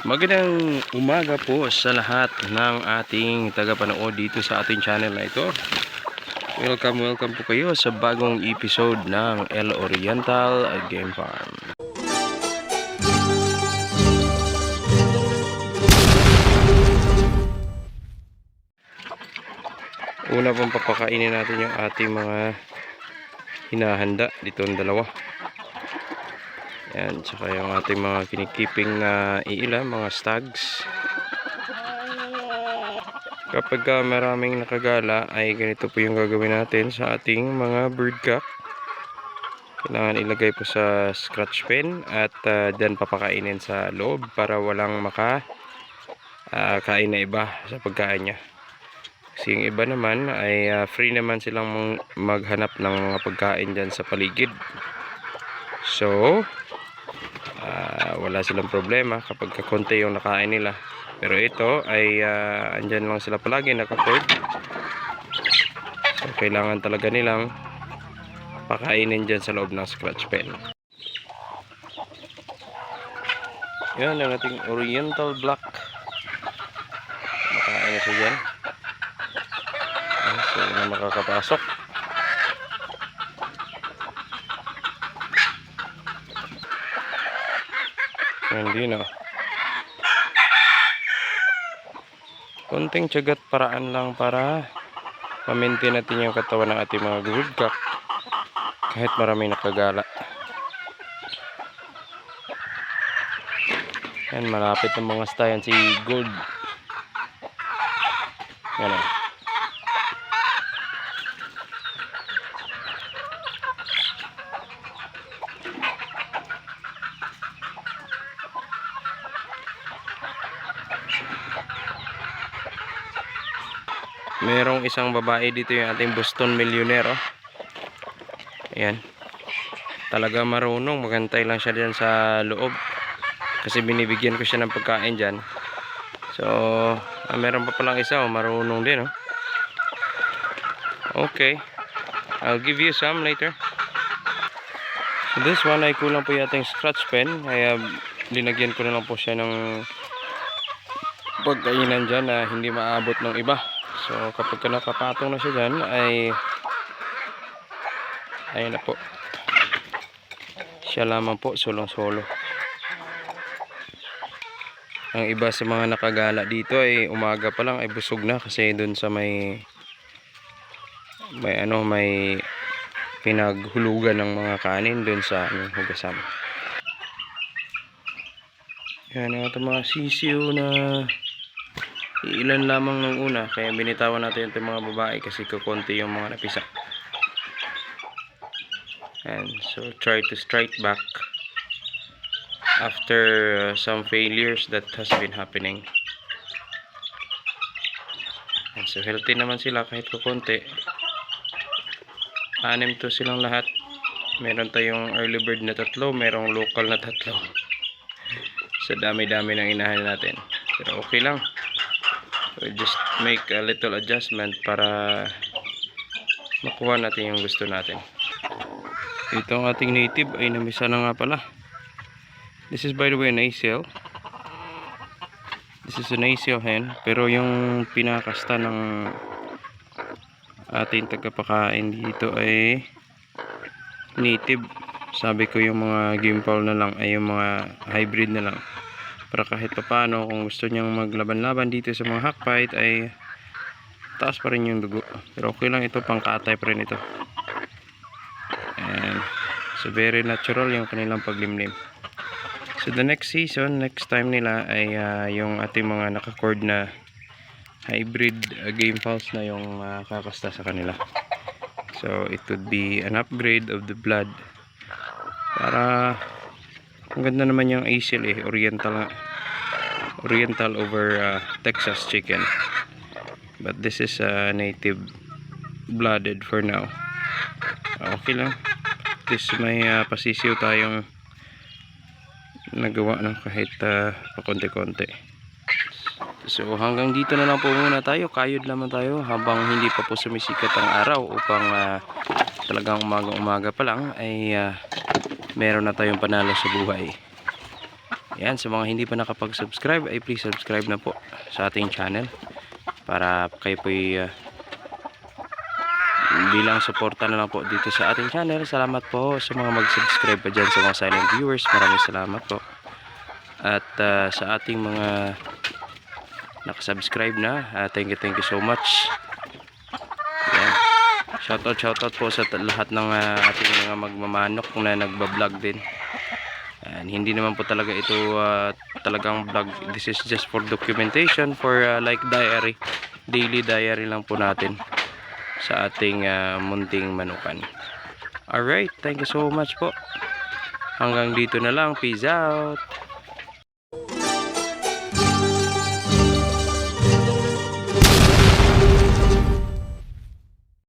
Magandang umaga po sa lahat ng ating tagapanood dito sa ating channel na ito. Welcome po kayo sa bagong episode ng El Oriental Game Farm. Una pong papakainin natin yung ating mga hinahanda dito ang dalawa. Yan, tsaka yung ating mga kinikiping na iila, mga stags. Kapag maraming nakagala ay ganito po yung gagawin natin sa ating mga bird cock. Kailangan ilagay po sa scratch pen at dyan papakainin sa loob para walang kain na iba sa pagkain niya. Kasi yung iba naman ay free naman silang maghanap ng mga pagkain dyan sa paligid. So wala silang problema kapag kakonti yung nakain nila. Pero ito ay andyan lang sila palagi naka-cord. So kailangan talaga nilang pakainin dyan sa loob ng scratch pen. Yan ang ating Oriental Black. Makain na siya dyan. So na makakapasok. Hindi na. Konting tiyagat paraan lang para ma-maintain natin yung katawan ng ating mga bird cock kahit maraming nakagala. Yan, malapit ng mga stayan si Gold. Yan o. Merong isang babae dito, yung ating Boston Millionaire. Oh. Ayan. Talaga marunong. Magantay lang siya dyan sa loob. Kasi binibigyan ko siya ng pagkain dyan. So, meron pa palang isa. Oh, marunong din. Oh. Okay. I'll give you some later. So, this one ay kulang po yung ating scratch pen. Kaya linagyan ko na lang po siya ng pagkainan dyan na hindi maabot ng iba. So kapag nakapatong na siya dyan ay ayun na po, siya lamang po solong solo. Ang iba sa mga nakagala dito ay umaga pa lang ay busog na kasi dun sa may pinaghulugan ng mga kanin dun sa hugasan. Yan ang ating mga sisiyo na ilan lamang nung una, kaya binitawan natin itong mga babae kasi kukunti yung mga napisa. And so try to strike back after some failures that has been happening. And so healthy naman sila kahit kukunti. 6 to silang lahat. Meron tayong early bird na 3, merong local na 3. Sa dami-dami ng inahan natin, pero okay lang. So just make a little adjustment para makuha natin yung gusto natin. Ito ang ating native ay namisa na nga pala. This is by the way an ACL. This is an ACL hen. Pero yung pinakasta ng ating tagapakain dito ay native. Sabi ko yung mga game fowl na lang ay yung mga hybrid na lang. Para kahit paano kung gusto niyang maglaban-laban dito sa mga hackbite ay taas pa rin yung dugo. Pero okay lang ito, pangkatay pa rin ito. And so very natural yung kanilang paglimlim. So the next season, next time nila ay yung ating mga nakacord na hybrid game fowls na yung kakasta sa kanila. So it would be an upgrade of the blood. Para ang ganda naman yung ACL Oriental over Texas chicken. But this is native blooded for now. Okay lang. This may pasisiw tayong nagawa ng kahit pakonti-konti. So hanggang dito na lang po muna tayo. Kayod naman tayo habang hindi pa po sumisikat ang araw upang talagang umaga pa lang ay meron na tayong panalo sa buhay. Ayan, sa mga hindi pa nakapag-subscribe ay please subscribe na po sa ating channel para kayo po bilang suporta na lang po dito sa ating channel. Salamat po sa mga mag-subscribe pa dyan, sa mga silent viewers. Maraming salamat po. At sa ating mga nakasubscribe na, thank you so much. Ayan. Shoutout po sa lahat ng ating mga magmamanok na nagbablog din. And hindi naman po talaga ito talagang vlog. This is just for documentation, for like diary, daily diary lang po natin sa ating munting manukan. Alright, thank you so much po. Hanggang dito na lang. Peace out.